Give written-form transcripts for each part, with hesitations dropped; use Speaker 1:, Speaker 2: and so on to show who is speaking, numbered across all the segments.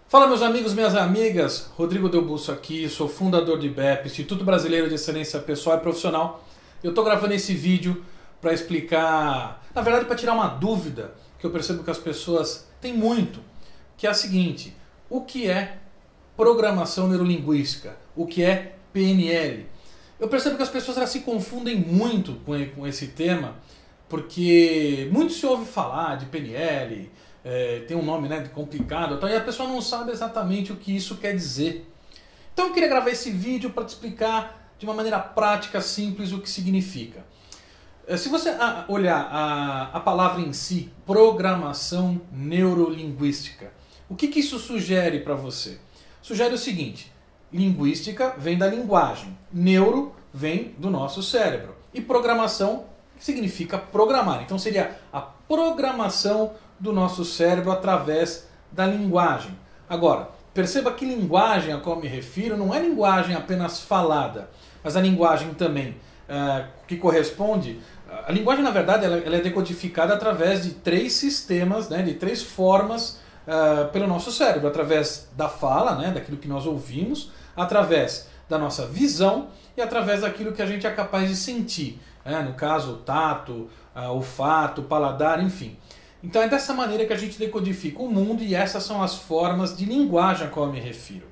Speaker 1: Fala meus amigos, minhas amigas, Rodrigo Delbusso aqui, sou fundador de IBEP, Instituto Brasileiro de Excelência Pessoal e Profissional. Eu estou gravando esse vídeo para explicar, na verdade para tirar uma dúvida que eu percebo que as pessoas têm muito, que é a seguinte: o que é programação neurolinguística? O que é PNL? Eu percebo que as pessoas elas se confundem muito com esse tema, porque muito se ouve falar de PNL, tem um nome, né, complicado, então, e a pessoa não sabe exatamente o que isso quer dizer. Então eu queria gravar esse vídeo para te explicar de uma maneira prática, simples, o que significa. Se você olhar a palavra em si, programação neurolinguística, o que isso sugere para você? Sugere o seguinte: linguística vem da linguagem, neuro vem do nosso cérebro e programação significa programar. Então seria a programação do nosso cérebro através da linguagem. Agora, perceba que linguagem a qual eu me refiro não é linguagem apenas falada, mas a linguagem também que corresponde. A linguagem, na verdade, ela é decodificada através de três sistemas, né, de três formas pelo nosso cérebro, através da fala, né, daquilo que nós ouvimos, através da nossa visão e através daquilo que a gente é capaz de sentir, no caso o tato, olfato, paladar, enfim. Então é dessa maneira que a gente decodifica o mundo e essas são as formas de linguagem a qual eu me refiro.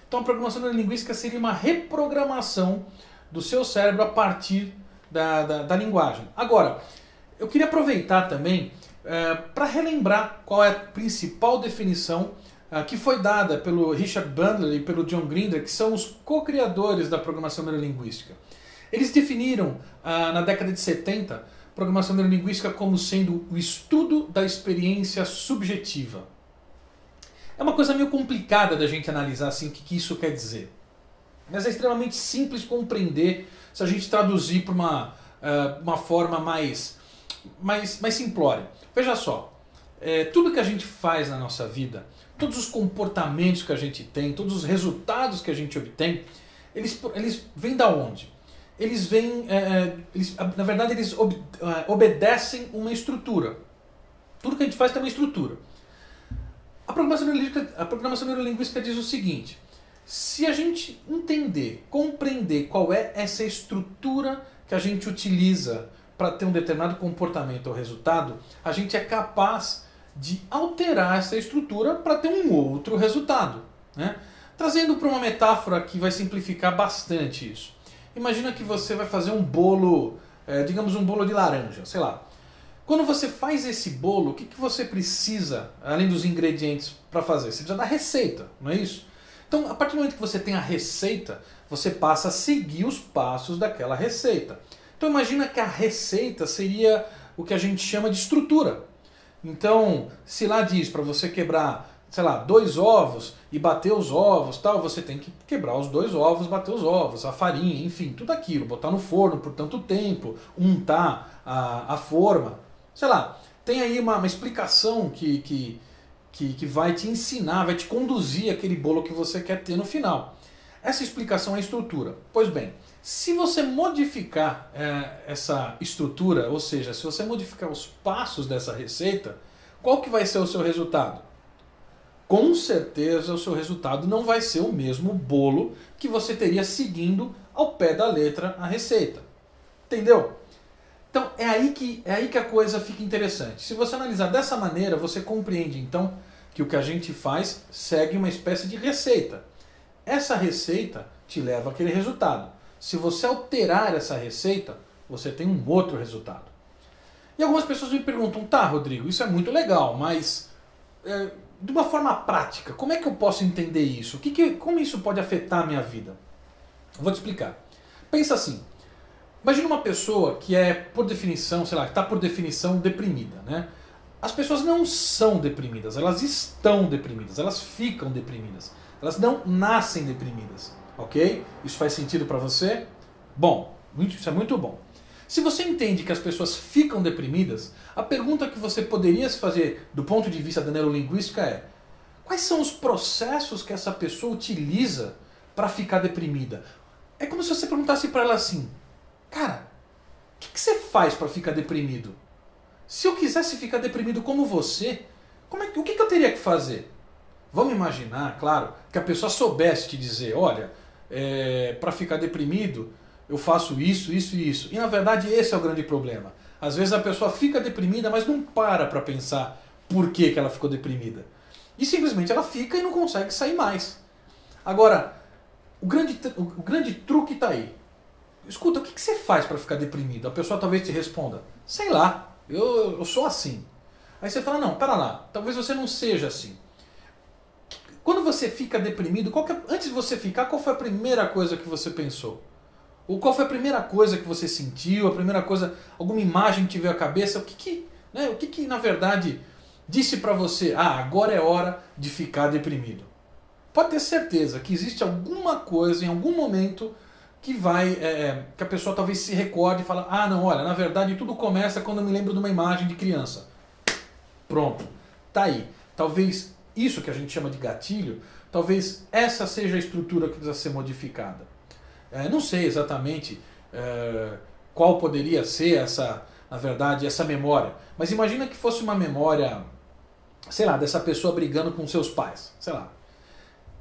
Speaker 1: Então a programação neurolinguística seria uma reprogramação do seu cérebro a partir da linguagem. Agora, eu queria aproveitar também para relembrar qual é a principal definição que foi dada pelo Richard Bandler e pelo John Grinder, que são os co-criadores da programação neurolinguística. Eles definiram, na década de 70, programação neurolinguística como sendo o estudo da experiência subjetiva. É uma coisa meio complicada da gente analisar assim, o que isso quer dizer. Mas é extremamente simples de compreender se a gente traduzir para uma forma mais simplória. Veja só, tudo que a gente faz na nossa vida, todos os comportamentos que a gente tem, todos os resultados que a gente obtém, eles vêm da onde? Eles vêm, na verdade, eles obedecem uma estrutura. Tudo que a gente faz tem uma estrutura. A programação neurolinguística diz o seguinte: se a gente entender, compreender qual é essa estrutura que a gente utiliza para ter um determinado comportamento ou resultado, a gente é capaz de alterar essa estrutura para ter um outro resultado, né? Trazendo para uma metáfora que vai simplificar bastante isso. Imagina que você vai fazer um bolo, digamos um bolo de laranja, sei lá. Quando você faz esse bolo, o que você precisa, além dos ingredientes, para fazer? Você precisa da receita, não é isso? Então, a partir do momento que você tem a receita, você passa a seguir os passos daquela receita. Então, imagina que a receita seria o que a gente chama de estrutura. Então, se lá diz para você quebrar, sei lá, 2 ovos e bater os ovos, tal, você tem que quebrar os 2 ovos, bater os ovos, a farinha, enfim, tudo aquilo, botar no forno por tanto tempo, untar a forma, sei lá. Tem aí uma explicação que vai te ensinar, vai te conduzir aquele bolo que você quer ter no final. Essa explicação é a estrutura. Pois bem, se você modificar essa estrutura, ou seja, se você modificar os passos dessa receita, qual que vai ser o seu resultado? Com certeza o seu resultado não vai ser o mesmo bolo que você teria seguindo ao pé da letra a receita. Entendeu? Então é aí que a coisa fica interessante. Se você analisar dessa maneira, você compreende então que o que a gente faz segue uma espécie de receita. Essa receita te leva àquele resultado. Se você alterar essa receita, você tem um outro resultado. E algumas pessoas me perguntam: tá, Rodrigo, isso é muito legal, mas de uma forma prática, como é que eu posso entender isso? Como isso pode afetar a minha vida? Eu vou te explicar. Pensa assim: imagina uma pessoa que é, por definição, sei lá, que está por definição deprimida, né? As pessoas não são deprimidas, elas estão deprimidas, elas ficam deprimidas. Elas não nascem deprimidas, ok? Isso faz sentido para você? Bom, isso é muito bom. Se você entende que as pessoas ficam deprimidas, a pergunta que você poderia se fazer do ponto de vista da neurolinguística é: quais são os processos que essa pessoa utiliza para ficar deprimida? É como se você perguntasse para ela assim: cara, o que você faz para ficar deprimido? Se eu quisesse ficar deprimido como você, o que eu teria que fazer? Vamos imaginar, claro, que a pessoa soubesse te dizer, olha, para ficar deprimido eu faço isso, isso e isso. E na verdade esse é o grande problema. Às vezes a pessoa fica deprimida, mas não para pensar por que ela ficou deprimida. E simplesmente ela fica e não consegue sair mais. Agora, o grande truque está aí. Escuta, o que você faz para ficar deprimido? A pessoa talvez te responda, sei lá, eu sou assim. Aí você fala, não, pera lá, talvez você não seja assim. Quando você fica deprimido, antes de você ficar, qual foi a primeira coisa que você pensou? Ou qual foi a primeira coisa que você sentiu, a primeira coisa, alguma imagem que te veio à cabeça? O que na verdade disse para você, agora é hora de ficar deprimido? Pode ter certeza que existe alguma coisa em algum momento que que a pessoa talvez se recorde e fala, não, olha, na verdade tudo começa quando eu me lembro de uma imagem de criança. Pronto, tá aí. Talvez isso que a gente chama de gatilho, talvez essa seja a estrutura que precisa ser modificada. Não sei exatamente qual poderia ser na verdade, essa memória. Mas imagina que fosse uma memória, sei lá, dessa pessoa brigando com seus pais, sei lá.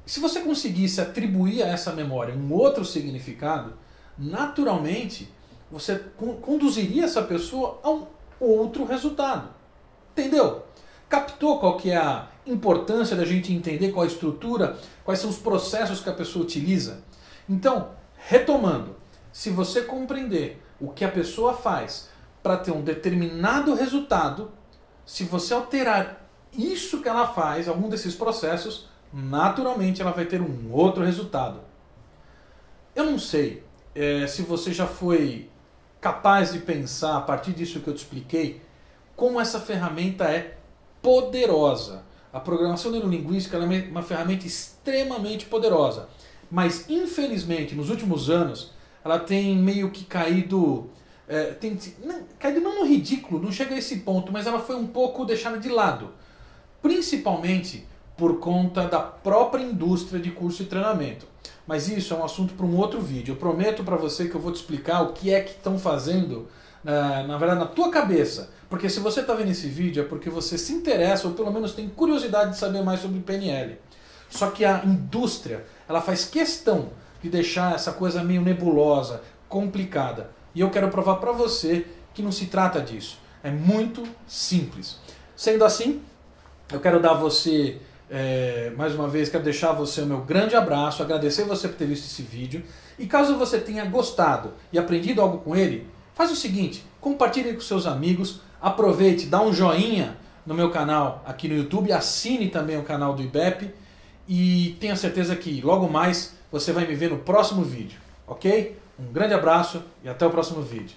Speaker 1: Se você conseguisse atribuir a essa memória um outro significado, naturalmente você conduziria essa pessoa a um outro resultado. Entendeu? Captou qual que é a importância da gente entender qual a estrutura, quais são os processos que a pessoa utiliza? Então, retomando, se você compreender o que a pessoa faz para ter um determinado resultado, se você alterar isso que ela faz, algum desses processos, naturalmente ela vai ter um outro resultado. Eu não sei se você já foi capaz de pensar, a partir disso que eu te expliquei, como essa ferramenta é poderosa. A programação neurolinguística ela é uma ferramenta extremamente poderosa. Mas, infelizmente, nos últimos anos, ela tem meio que caído... caído não no ridículo, não chega a esse ponto, mas ela foi um pouco deixada de lado. Principalmente por conta da própria indústria de curso e treinamento. Mas isso é um assunto para um outro vídeo. Eu prometo para você que eu vou te explicar o que é que estão fazendo, na verdade, na tua cabeça. Porque se você está vendo esse vídeo é porque você se interessa ou pelo menos tem curiosidade de saber mais sobre PNL. Só que a indústria, ela faz questão de deixar essa coisa meio nebulosa, complicada. E eu quero provar para você que não se trata disso. É muito simples. Sendo assim, eu quero dar a você... mais uma vez, quero deixar você o meu grande abraço, agradecer você por ter visto esse vídeo. E caso você tenha gostado e aprendido algo com ele, faz o seguinte, compartilhe com seus amigos, aproveite, dá um joinha no meu canal aqui no YouTube, assine também o canal do IBEP e tenha certeza que logo mais você vai me ver no próximo vídeo, ok? Um grande abraço e até o próximo vídeo.